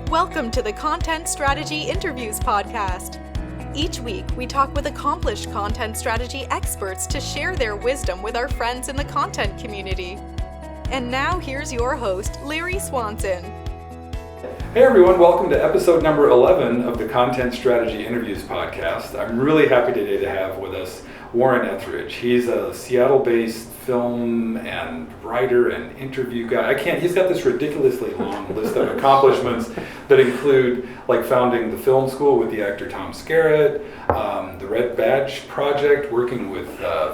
Welcome to the Content Strategy Interviews podcast. Each week, we talk with accomplished content strategy experts to share their wisdom with our friends in the content community. And now, here's your host, Larry Swanson. Hey everyone, welcome to episode number 11 of the Content Strategy Interviews podcast. I'm really happy today to have with us Warren Etheredge. He's a Seattle-based film and writer and interview guy. He's got this ridiculously long list of accomplishments that include like founding the film school with the actor Tom Skerritt, the Red Badge Project, working with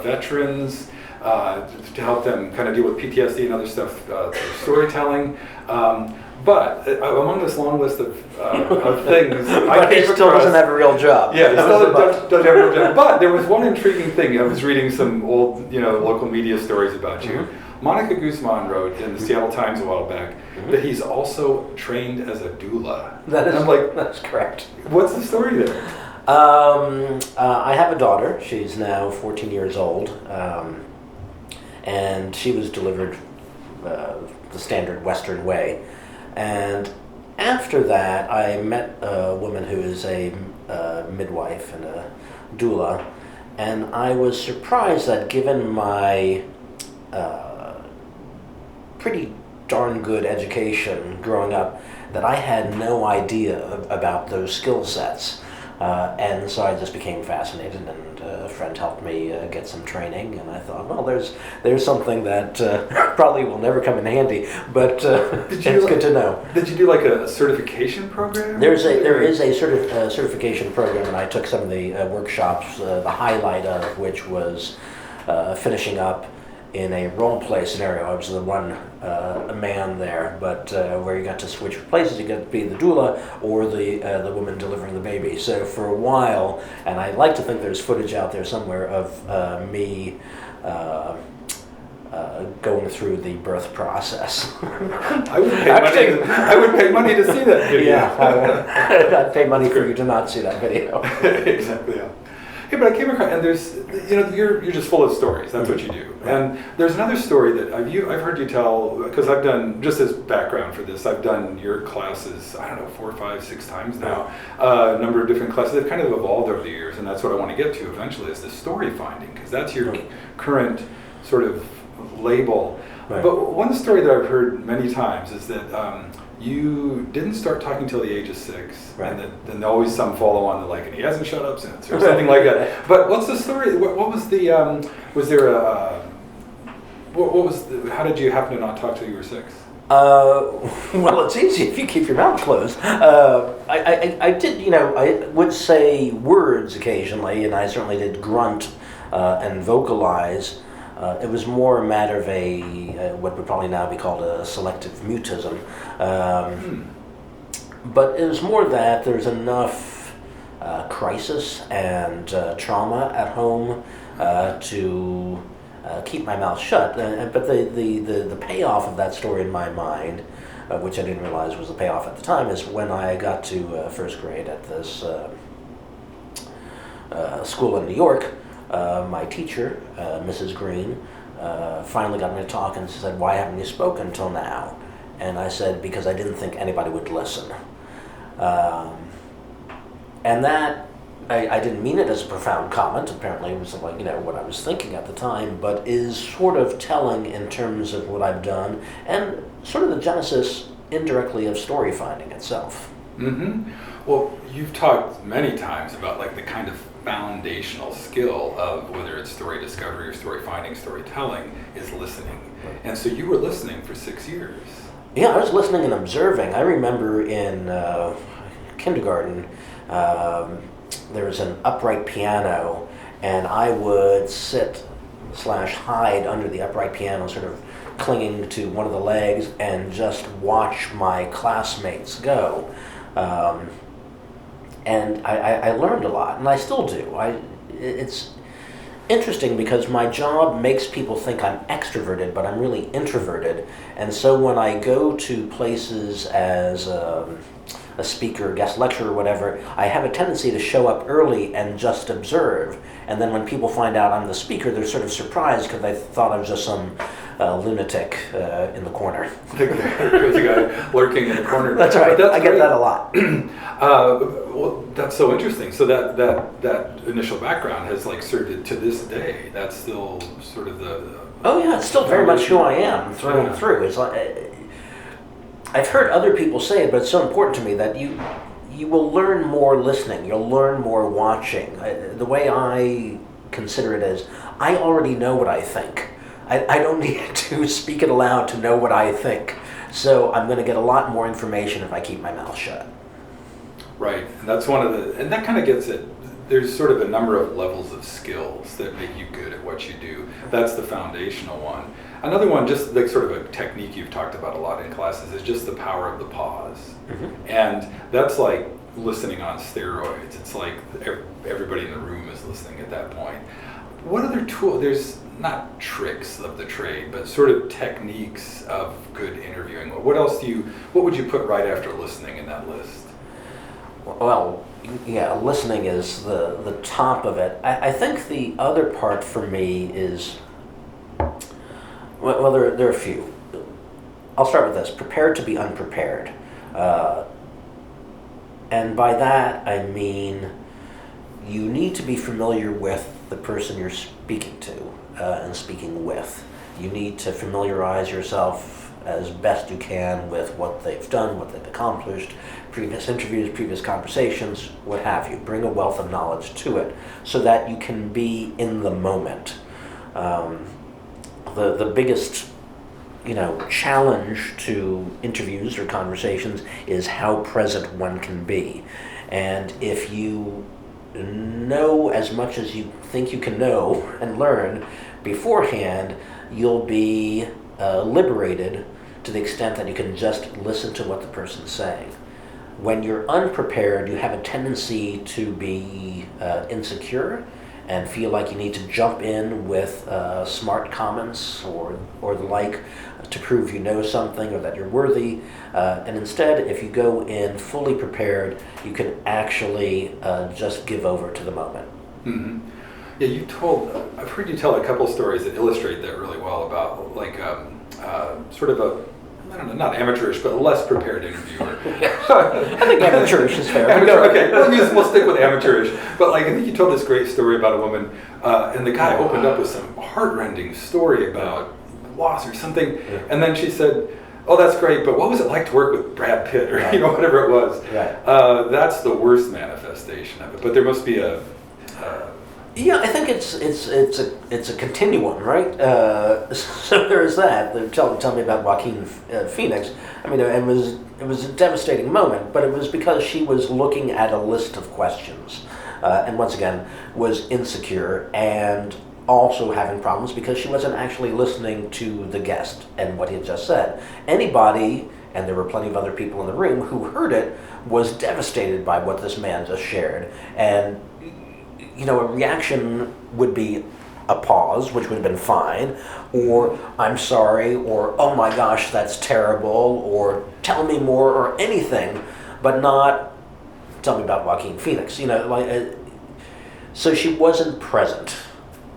veterans to help them kind of deal with PTSD and other stuff through storytelling. But among this long list of things, but he still doesn't have a real job. Yeah, he still doesn't have a real job. But there was one intriguing thing. I was reading some old, local media stories about you. Mm-hmm. Monica Guzman wrote in the Seattle Times a while back that he's also trained as a doula. That's correct. What's the story there? I have a daughter. She's now 14 years old, and she was delivered the standard Western way. And after that, I met a woman who is a midwife and a doula, and I was surprised that given my pretty darn good education growing up, that I had no idea about those skill sets. And so I just became fascinated, and a friend helped me get some training, and I thought, well, there's something that probably will never come in handy, but it's good to know. Did you do like a certification program? There is a certification program, and I took some of the workshops, the highlight of which was finishing up in a role play scenario. I was the one man there, but where you got to switch places, you got to be the doula or the woman delivering the baby. So for a while, and I like to think there's footage out there somewhere of me going through the birth process. I would pay money to see that video. Yeah, I'd pay money for you to not see that video. Exactly. Yeah. Hey, but I came across, and there's, you're just full of stories. That's what you do. And there's another story that I've heard you tell, because I've done, just as background for this, I've done your classes, 4, 5, 6 times now, a number of different classes. They've kind of evolved over the years, and that's what I want to get to eventually, is the Storyfinding, because that's your current sort of label. Right. But one story that I've heard many times is that you didn't start talking till the age of 6, right. And then always some follow on and he hasn't shut up since, or something like that. But what's the story? What was the? Was there a? What was? How did you happen to not talk till you were 6? Well, it's easy if you keep your mouth closed. I did, I would say words occasionally, and I certainly did grunt and vocalize. It was more a matter of what would probably now be called a selective mutism. But it was more that there's enough crisis and trauma at home to keep my mouth shut. But the payoff of that story in my mind, which I didn't realize was the payoff at the time, is when I got to first grade at this school in New York. My teacher, Mrs. Green, finally got me to talk and said, "Why haven't you spoken till now?" And I said, "Because I didn't think anybody would listen." And that, I didn't mean it as a profound comment. Apparently it was what I was thinking at the time, but is sort of telling in terms of what I've done and sort of the genesis indirectly of Storyfinding itself. Mm-hmm. Well, you've talked many times about the kind of foundational skill of whether it's story discovery or story finding, storytelling, is listening. And so you were listening for 6 years. Yeah, I was listening and observing. I remember in kindergarten, there was an upright piano, and I would sit/hide under the upright piano, sort of clinging to one of the legs, and just watch my classmates go. And I learned a lot, and I still do. It's interesting because my job makes people think I'm extroverted, but I'm really introverted. And so when I go to places as a speaker, guest lecturer, or whatever, I have a tendency to show up early and just observe. And then when people find out I'm the speaker, they're sort of surprised because they thought I was just some lunatic in the corner. The crazy guy lurking in the corner. That's right. That's I get that a lot. Well, that's so interesting. So that initial background has like served to this day. That's still sort of the Oh yeah, it's still very much who I am through and through. It's like I've heard other people say it, but it's so important to me that you will learn more listening. You'll learn more watching. The way I consider it is, I already know what I think. I don't need to speak it aloud to know what I think. So I'm going to get a lot more information if I keep my mouth shut. Right, and that's one of and that kind of gets it. There's sort of a number of levels of skills that make you good at what you do. That's the foundational one. Another one, just like sort of a technique you've talked about a lot in classes, is just the power of the pause. Mm-hmm. And that's like listening on steroids. It's like everybody in the room is listening at that point. What other tool? There's not tricks of the trade, but sort of techniques of good interviewing. What else what would you put right after listening in that list? Well, yeah, listening is the top of it. I think the other part for me is, well, there are a few. I'll start with this: prepared to be unprepared. And by that I mean you need to be familiar with the person you're speaking to and speaking with. You need to familiarize yourself as best you can with what they've done, what they've accomplished, previous interviews, previous conversations, what have you. Bring a wealth of knowledge to it so that you can be in the moment. The biggest challenge to interviews or conversations is how present one can be. And if you know as much as you think you can know and learn beforehand, you'll be liberated to the extent that you can just listen to what the person's saying. When you're unprepared, you have a tendency to be insecure and feel like you need to jump in with smart comments or the like to prove you know something or that you're worthy. And instead, if you go in fully prepared, you can actually just give over to the moment. Mm-hmm. Yeah, I've heard you tell a couple stories that illustrate that really well about like sort of I don't know, not amateurish, but a less prepared interviewer. I think amateurish is fair. Okay, we'll stick with amateurish. But like, I think you told this great story about a woman, and the guy opened up with some heartrending story about loss or something, and then she said, "Oh, that's great, but what was it like to work with Brad Pitt or whatever it was?" Right. That's the worst manifestation of it. But there must be a. Yeah, I think it's a continuum, right? So there's that. Tell me about Joaquin Phoenix. I mean, it was a devastating moment, but it was because she was looking at a list of questions, and once again was insecure and also having problems because she wasn't actually listening to the guest and what he had just said. Anybody, and there were plenty of other people in the room who heard it, was devastated by what this man just shared, and a reaction would be a pause, which would have been fine, or I'm sorry, or oh my gosh, that's terrible, or tell me more, or anything, but not tell me about Joaquin Phoenix. So she wasn't present,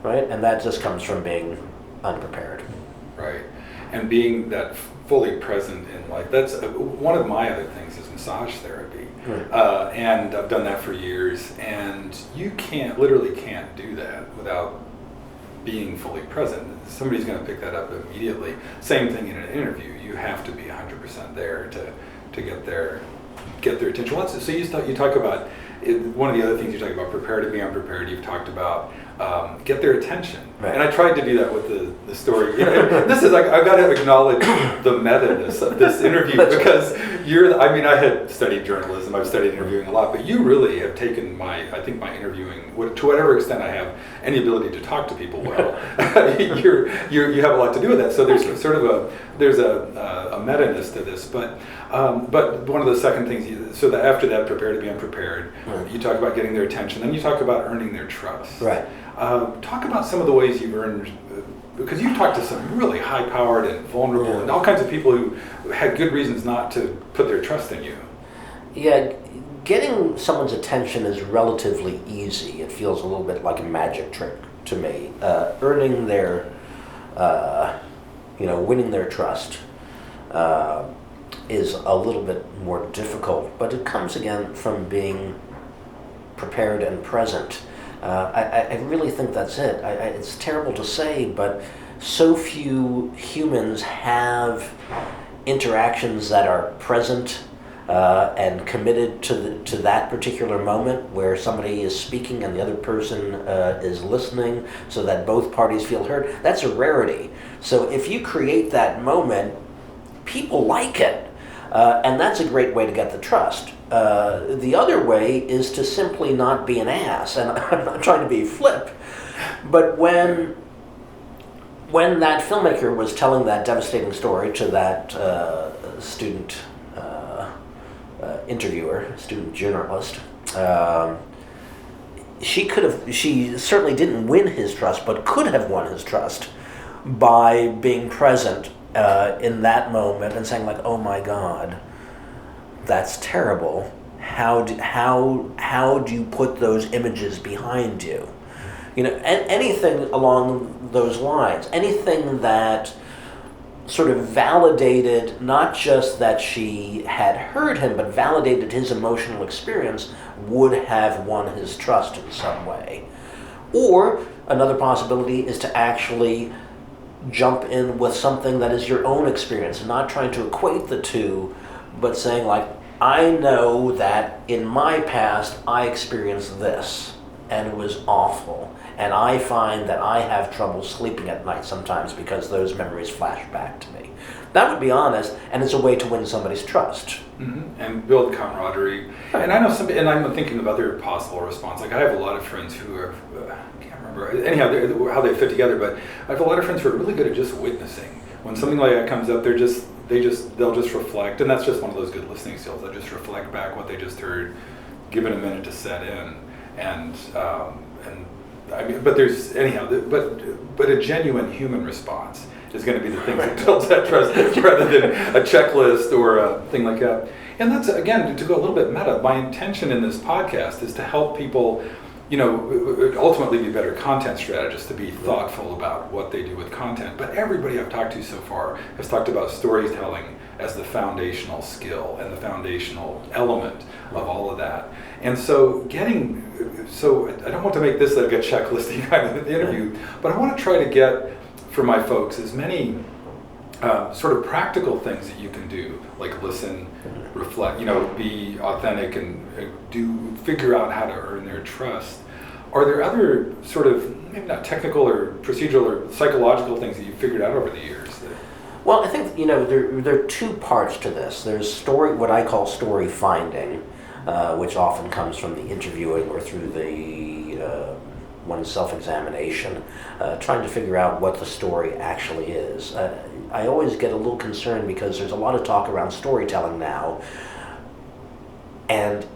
right? And that just comes from being unprepared. Right, and being that fully present in life. That's one of my other things is massage therapy. Right. And I've done that for years, and you literally can't do that without being fully present. Somebody's going to pick that up immediately. Same thing in an interview. You have to be 100% there to get their attention. So you talk about one of the other things you talk about, prepare to be unprepared. You've talked about get their attention, right. And I tried to do that with the story. This is like I've got to acknowledge the meta-ness of this interview because I had studied journalism, I've studied interviewing a lot, but you really have taken my interviewing to whatever extent I have any ability to talk to people well. You have a lot to do with that. So there's sort of a meta-ness to this, but one of the second things, after that, prepare to be unprepared, right. You talk about getting their attention, then you talk about earning their trust. Right. Talk about some of the ways you've earned, because you've talked to some really high-powered and vulnerable and all kinds of people who had good reasons not to put their trust in you. Yeah, getting someone's attention is relatively easy. It feels a little bit like a magic trick to me. Earning their winning their trust is a little bit more difficult, but it comes again from being prepared and present. I really think that's it. It's terrible to say, but so few humans have interactions that are present and committed to that particular moment where somebody is speaking and the other person is listening so that both parties feel heard. That's a rarity. So if you create that moment, people like it. And that's a great way to get the trust. The other way is to simply not be an ass. And I'm not trying to be flip, but when that filmmaker was telling that devastating story to that student interviewer, student journalist, she certainly didn't win his trust, but could have won his trust by being present in that moment and saying like, "Oh my God, that's terrible. How do you put those images behind you?" Anything along those lines, anything that sort of validated not just that she had heard him, but validated his emotional experience would have won his trust in some way. Or another possibility is to actually jump in with something that is your own experience, not trying to equate the two, but saying like, I know that in my past I experienced this and it was awful, and I find that I have trouble sleeping at night sometimes because those memories flash back to me. That would be honest, and it's a way to win somebody's trust. Mm-hmm. And build camaraderie. Right. And I know and I'm thinking of other possible response. Like I have a lot of friends who are, I can't remember anyhow how they fit together, but I have a lot of friends who are really good at just witnessing. When something like that comes up, they'll just reflect, and that's just one of those good listening skills. They'll just reflect back what they just heard, give it a minute to set in, and I mean, but there's but a genuine human response is going to be the thing that builds that trust rather than a checklist or a thing like that. And that's, again, to go a little bit meta, my intention in this podcast is to help people, ultimately be better content strategists, to be thoughtful about what they do with content. But everybody I've talked to so far has talked about storytelling as the foundational skill and the foundational element of all of that. And so I don't want to make this like a checklisty kind of interview, but I want to try to get for my folks as many sort of practical things that you can do, like listen, reflect, be authentic, and figure out how to earn their trust. Are there other sort of, maybe not technical or procedural or psychological things that you've figured out over the years? Well, I think, there are two parts to this. There's what I call storyfinding, which often comes from the interviewing or through the one's self-examination, trying to figure out what the story actually is. I always get a little concerned because there's a lot of talk around storytelling now, and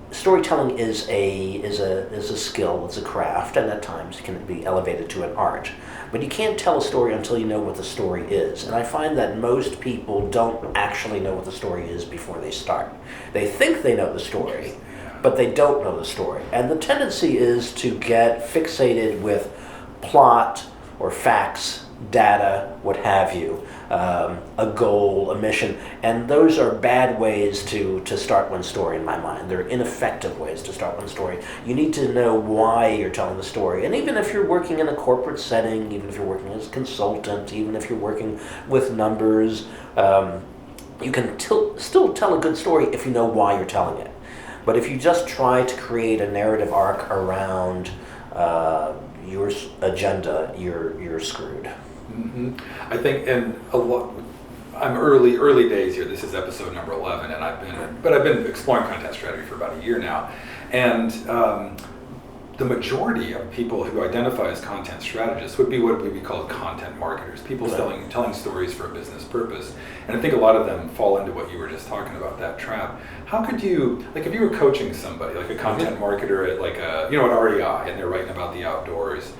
storytelling is a skill, it's a craft, and at times it can be elevated to an art. But you can't tell a story until you know what the story is. And I find that most people don't actually know what the story is before they start. They think they know the story, but they don't know the story. And the tendency is to get fixated with plot or facts, data, what have you, a goal, a mission, and those are bad ways to start one story in my mind. They're ineffective ways to start one story. You need to know why you're telling the story. And even if you're working in a corporate setting, even if you're working as a consultant, even if you're working with numbers, you can still tell a good story if you know why you're telling it. But if you just try to create a narrative arc around your agenda, you're screwed. Mm-hmm. I think, and I'm early days here. This is episode number 11, and I've been exploring content strategy for about a year now, and the majority of people who identify as content strategists would be what would be called content marketers, people telling stories for a business purpose. And I think a lot of them fall into what you were just talking about, that trap. How could you, like if you were coaching somebody, like a content marketer at like at REI, and they're writing about the outdoors,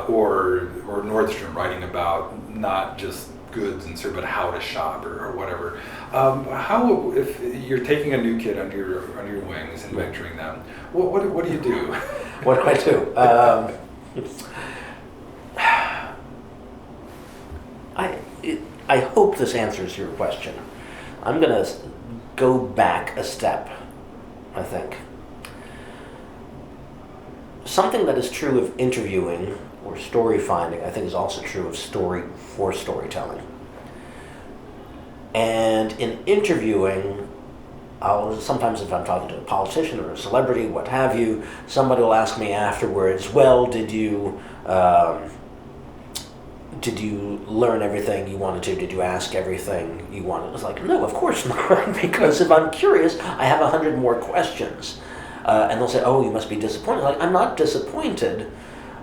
or Nordstrom writing about not just goods and but how to shop or whatever. How, if you're taking a new kid under your wings and mentoring them, what do you do? What do I do? I hope this answers your question. I'm going to go back a step, I think. Something that is true of interviewing or story finding, I think, is also true of storytelling. And in interviewing, sometimes if I'm talking to a politician or a celebrity, what have you, somebody will ask me afterwards, well, did you learn everything you wanted to? Did you ask everything you wanted? It's like, no, of course not, because if I'm curious, I have 100 more questions. And they'll say, oh, you must be disappointed. Like, I'm not disappointed.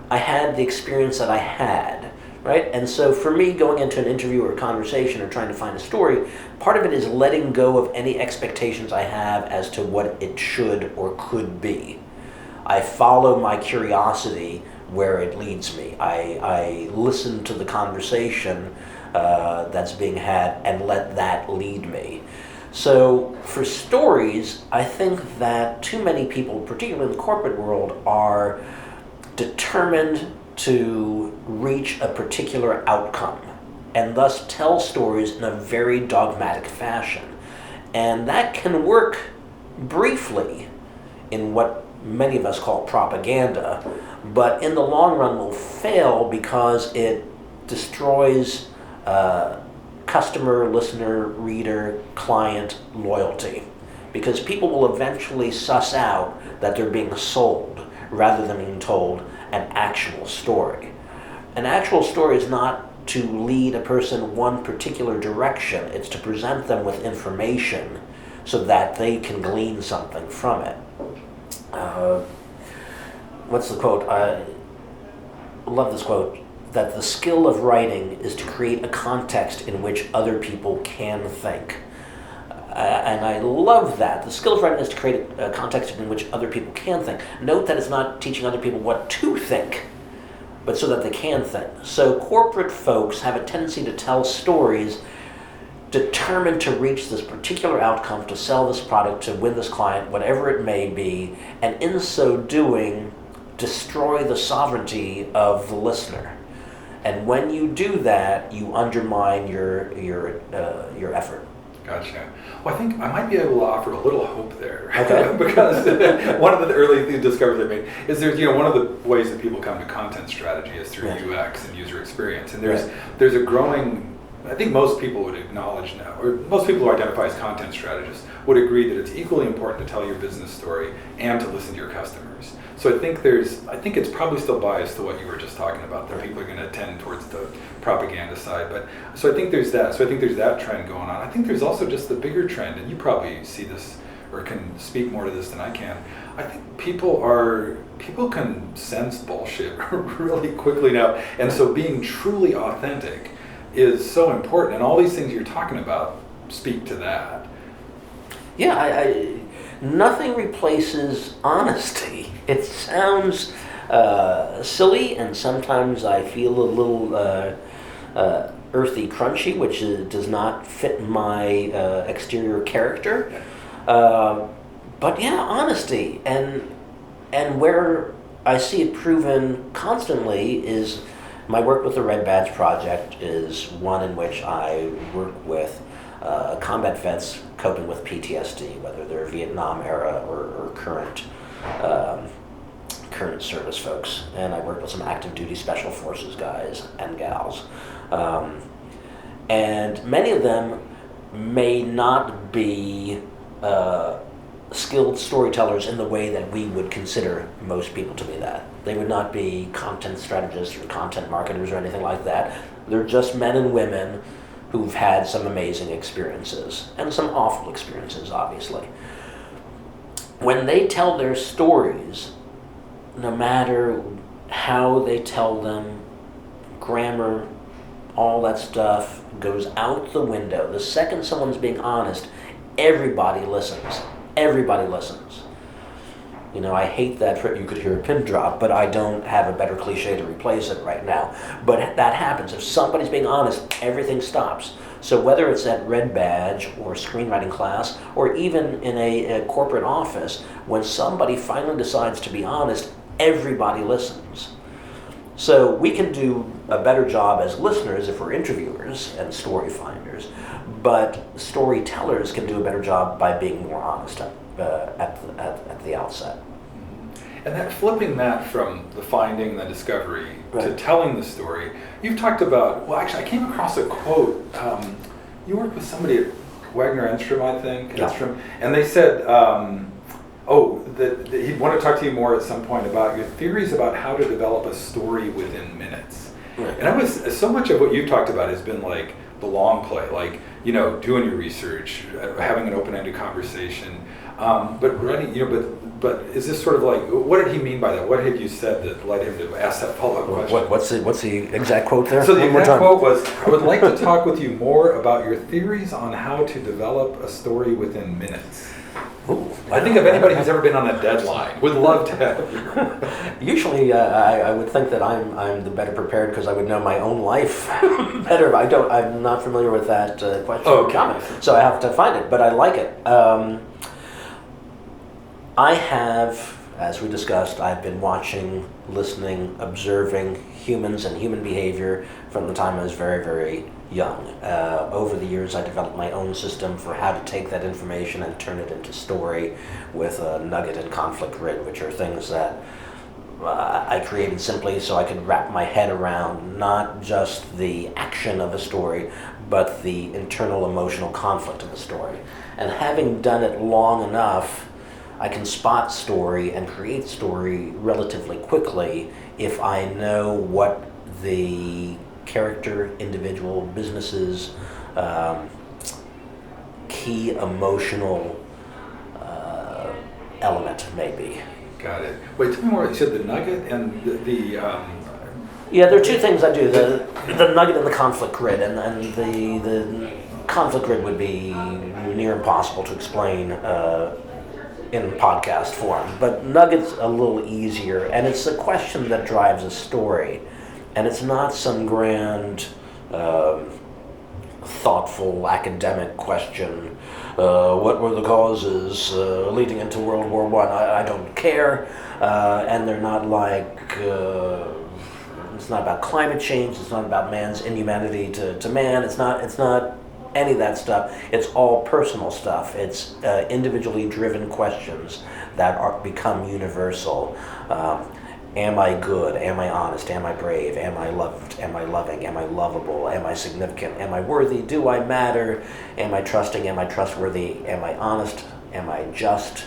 I had the experience that I had, right? And so for me, going into an interview or a conversation or trying to find a story, part of it is letting go of any expectations I have as to what it should or could be. I follow my curiosity where it leads me. I listen to the conversation that's being had and let that lead me. So for stories, I think that too many people, particularly in the corporate world, are determined to reach a particular outcome and thus tell stories in a very dogmatic fashion. And that can work briefly in what many of us call propaganda, but in the long run will fail because it destroys customer, listener, reader, client loyalty. Because people will eventually suss out that they're being sold rather than being told an actual story. An actual story is not to lead a person one particular direction, it's to present them with information so that they can glean something from it. What's the quote? I love this quote, that the skill of writing is to create a context in which other people can think. And I love that. The skill of writing is to create a context in which other people can think. Note that it's not teaching other people what to think, but so that they can think. So corporate folks have a tendency to tell stories determined to reach this particular outcome, to sell this product, to win this client, whatever it may be, and in so doing, destroy the sovereignty of the listener. And when you do that, you undermine your effort. Gotcha. Well, I think I might be able to offer a little hope there. Okay. Because one of the early discoveries I made is there's, one of the ways that people come to content strategy is through UX and user experience. And there's a growing, I think most people would acknowledge now, or most people who identify as content strategists would agree that it's equally important to tell your business story and to listen to your customers. So I think it's probably still biased to what you were just talking about, that people are going to tend towards the propaganda side. But so I think there's that. So I think there's that trend going on. I think there's also just the bigger trend, and you probably see this or can speak more to this than I can. I think people can sense bullshit really quickly now, and so being truly authentic is so important. And all these things you're talking about speak to that. Yeah, nothing replaces honesty. It sounds silly, and sometimes I feel a little earthy, crunchy, which does not fit my exterior character. But yeah, honesty, and where I see it proven constantly is my work with the Red Badge Project is one in which I work with combat vets coping with PTSD, whether they're Vietnam era or current service folks. And I work with some active duty special forces guys and gals. And many of them may not be skilled storytellers in the way that we would consider most people to be that. They would not be content strategists or content marketers or anything like that. They're just men and women who've had some amazing experiences and some awful experiences, obviously. When they tell their stories, no matter how they tell them, grammar, all that stuff goes out the window. The second someone's being honest, everybody listens. Everybody listens. I hate that you could hear a pin drop, but I don't have a better cliche to replace it right now. But that happens. If somebody's being honest, everything stops. So whether it's at Red Badge or screenwriting class, or even in a corporate office, when somebody finally decides to be honest, everybody listens. So we can do a better job as listeners if we're interviewers and story finders, but storytellers can do a better job by being more honest at the outset. And that flipping that from the finding, the discovery, to Right. telling the story, you've talked about, well, actually, I came across a quote. You worked with somebody at Wagner Enstrom, I think, Yeah. Enstrom, and they said, that he'd want to talk to you more at some point about your theories about how to develop a story within minutes. Right. And I was, so much of what you've talked about has been like the long play, like, doing your research, having an open-ended conversation, but writing, but is this sort of like, what did he mean by that? What had you said that led him to ask that follow-up question? What's the exact quote there? So the One more exact time. quote was, I would like to talk with you more about your theories on how to develop a story within minutes. Ooh. I think if anybody who's ever been on a deadline would love to have you. Usually, I would think that I'm the better prepared because I would know my own life better. I'm not familiar with that question. Okay. So I have to find it, but I like it. I have, as we discussed, I've been watching, listening, observing humans and human behavior from the time I was very, very young. Over the years, I developed my own system for how to take that information and turn it into story with a nugget and conflict grid, which are things that I created simply so I could wrap my head around not just the action of a story, but the internal emotional conflict of a story. And having done it long enough, I can spot story and create story relatively quickly if I know what the character, individual, businesses, key emotional element may be. Got it. Wait, tell me more. You said the nugget and the Yeah, there are two things I do: the nugget and the conflict grid, and the conflict grid would be near impossible to explain in podcast form, but nugget's a little easier, and it's a question that drives a story, and it's not some grand, thoughtful academic question. What were the causes leading into World War I? I don't care, and they're not like. It's not about climate change. It's not about man's inhumanity to man. It's not any of that stuff. It's all personal stuff. It's individually driven questions that become universal. Am I good? Am I honest? Am I brave? Am I loved? Am I loving? Am I lovable? Am I significant? Am I worthy? Do I matter? Am I trusting? Am I trustworthy? Am I honest? Am I just?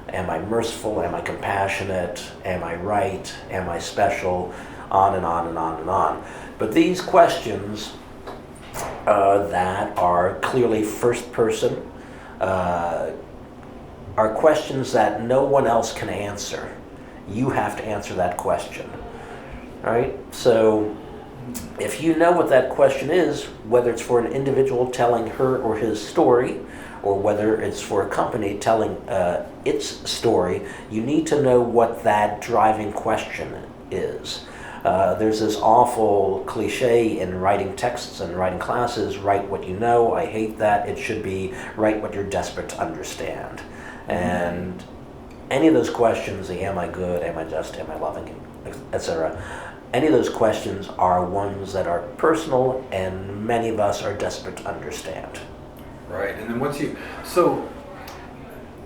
Am I merciful? Am I compassionate? Am I right? Am I special? On and on and on and on. But these questions that are clearly first person are questions that no one else can answer. You have to answer that question. All right? So if you know what that question is, whether it's for an individual telling her or his story, or whether it's for a company telling its story, you need to know what that driving question is. There's this awful cliche in writing texts and writing classes, write what you know. I hate that. It should be write what you're desperate to understand. And any of those questions, the am I good, am I just, am I loving, etc., any of those questions are ones that are personal and many of us are desperate to understand. Right, and then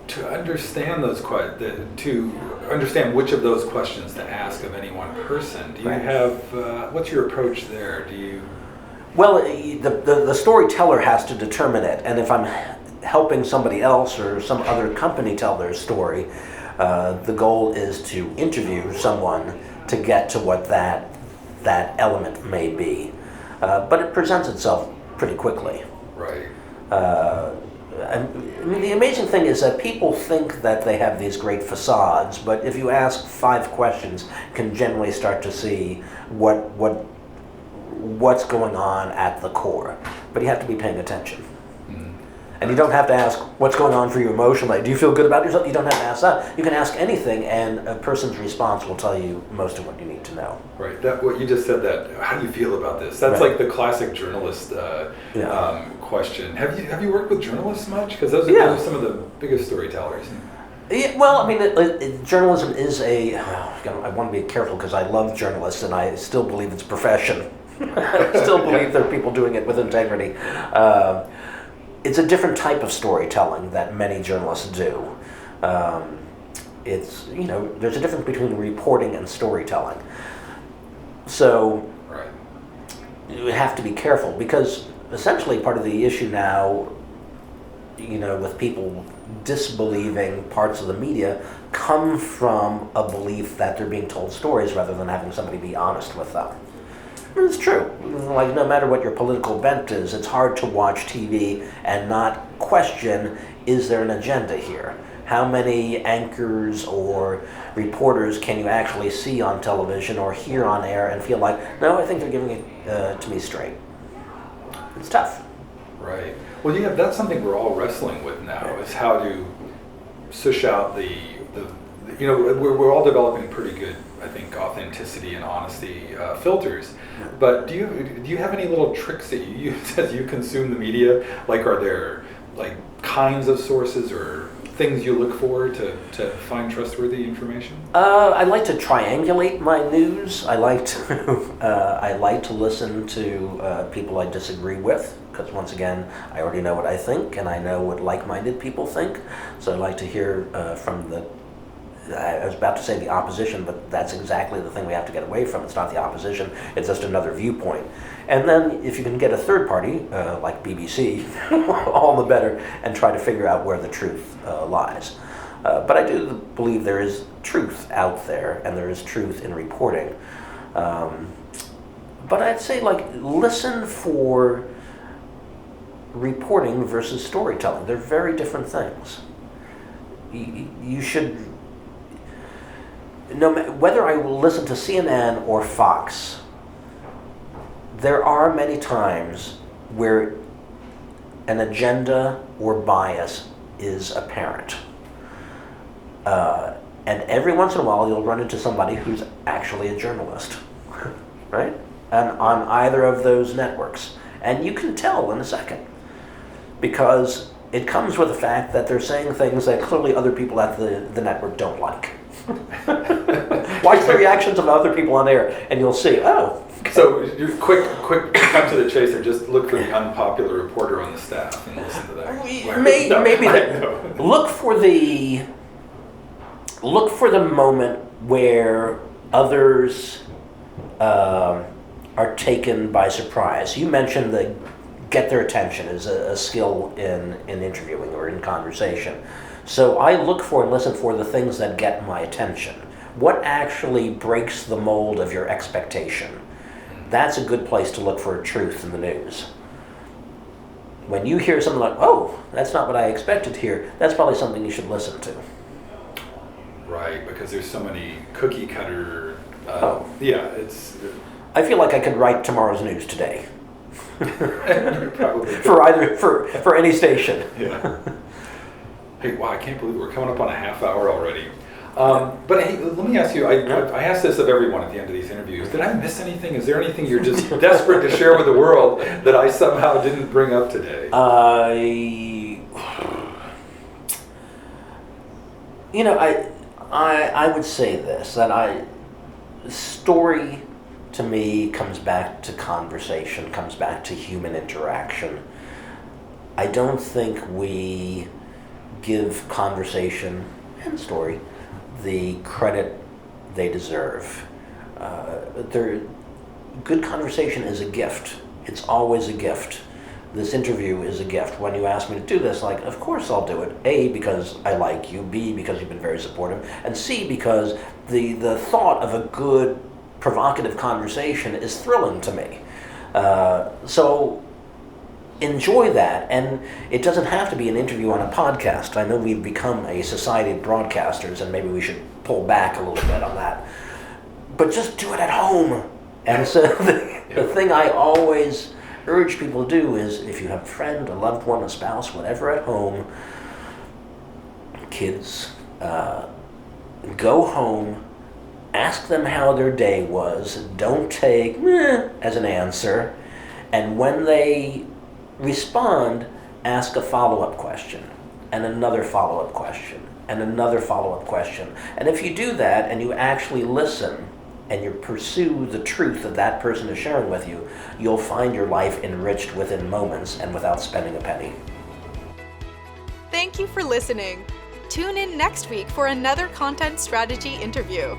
to understand those to understand which of those questions to ask of any one person, do you have what's your approach there? Do you? Well, the storyteller has to determine it, and if I'm helping somebody else or some other company tell their story, the goal is to interview someone to get to what that element may be, but it presents itself pretty quickly. Right. I mean, the amazing thing is that people think that they have these great facades, but if you ask 5 questions, can generally start to see what's going on at the core. But you have to be paying attention. And you don't have to ask what's going on for you emotionally. Do you feel good about yourself? You don't have to ask that. You can ask anything, and a person's response will tell you most of what you need to know. Right. What you just said. That how do you feel about this? That's Right. like the classic journalist question. Have you worked with journalists much? Because those Yeah. are some of the biggest storytellers. Yeah, well, I mean, journalism is I want to be careful because I love journalists and I still believe it's a profession. I still believe there are people doing it with integrity. It's a different type of storytelling that many journalists do. It's, there's a difference between reporting and storytelling. So Right. you have to be careful, because essentially part of the issue now, with people disbelieving parts of the media, come from a belief that they're being told stories rather than having somebody be honest with them. And it's true. Like, no matter what your political bent is, it's hard to watch TV and not question, is there an agenda here? How many anchors or reporters can you actually see on television or hear on air and feel like, no, I think they're giving it to me straight? It's tough. Right. Well, that's something we're all wrestling with now, is how to sush out the we're all developing pretty good, I think, authenticity and honesty filters. But do you have any little tricks that you use as you consume the media? Like, are there like kinds of sources or things you look for to find trustworthy information? I like to triangulate my news. I like to listen to people I disagree with, because once again, I already know what I think, and I know what like-minded people think. So I like to hear from I was about to say the opposition, but that's exactly the thing we have to get away from. It's not the opposition, it's just another viewpoint. And then if you can get a third party, like BBC, all the better, and try to figure out where the truth lies. But I do believe there is truth out there, and there is truth in reporting. But I'd say, listen for reporting versus storytelling. They're very different things. You should, whether I will listen to CNN or Fox, there are many times where an agenda or bias is apparent. And every once in a while you'll run into somebody who's actually a journalist, right? And on either of those networks. And you can tell in a second, because it comes with the fact that they're saying things that clearly other people at the network don't like. Watch the reactions of other people on air, and you'll see, oh. So, you quick come to the chase, or just look for the unpopular reporter on the staff and listen to that. Maybe look for the moment where others are taken by surprise. You mentioned the get their attention is a skill in interviewing or in conversation. So I look for and listen for the things that get my attention. What actually breaks the mold of your expectation? That's a good place to look for truth in the news. When you hear something like, oh, that's not what I expected to hear, that's probably something you should listen to. Right, because there's so many cookie cutter, I feel like I could write tomorrow's news today. Probably for any station. Yeah. Hey, wow, I can't believe we're coming up on a half hour already. But hey, let me ask you, I ask this of everyone at the end of these interviews, did I miss anything? Is there anything you're just desperate to share with the world that I somehow didn't bring up today? I would say this, that story to me comes back to conversation, comes back to human interaction. I don't think we give conversation and story the credit they deserve. Good conversation is a gift. It's always a gift. This interview is a gift. When you ask me to do this, of course I'll do it. A, because I like you. B, because you've been very supportive. And C, because the thought of a good, provocative conversation is thrilling to me. So enjoy that. And it doesn't have to be an interview on a podcast. I know we've become a society of broadcasters, and maybe we should pull back a little bit on that. But just do it at home. And so the thing I always urge people to do is, if you have a friend, a loved one, a spouse, whatever at home, kids, go home, ask them how their day was, don't take as an answer, and when they respond, ask a follow-up question, and another follow-up question, and another follow-up question. And if you do that and you actually listen and you pursue the truth that that person is sharing with you, you'll find your life enriched within moments and without spending a penny. Thank you for listening. Tune in next week for another content strategy interview.